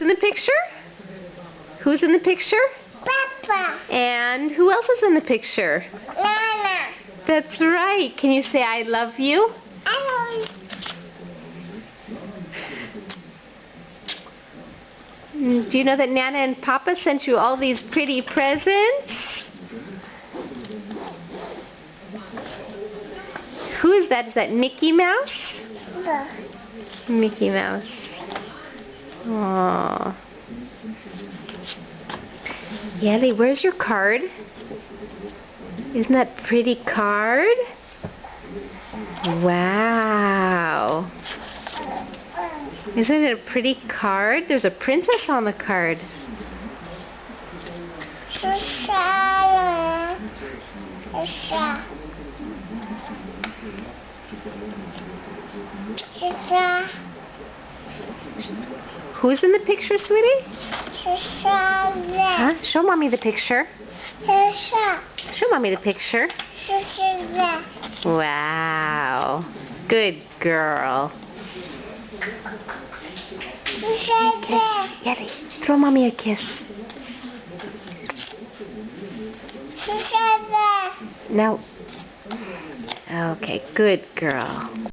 In the picture? Who's in the picture? Papa. And who else is in the picture? Nana. That's right. Can you say I love you? Hello. Do you know that Nana and Papa sent you all these pretty presents? Who is that? Is that Mickey Mouse? Mickey Mouse. Aww. Yelly, where's your card? Isn't that a pretty card? Wow. Isn't it a pretty card? There's a princess on the card. Who's in the picture, sweetie? Huh? Show Mommy the picture. Show Mommy the picture. Wow. Good girl. Okay. Yeti, throw Mommy a kiss. Now. Okay, good girl.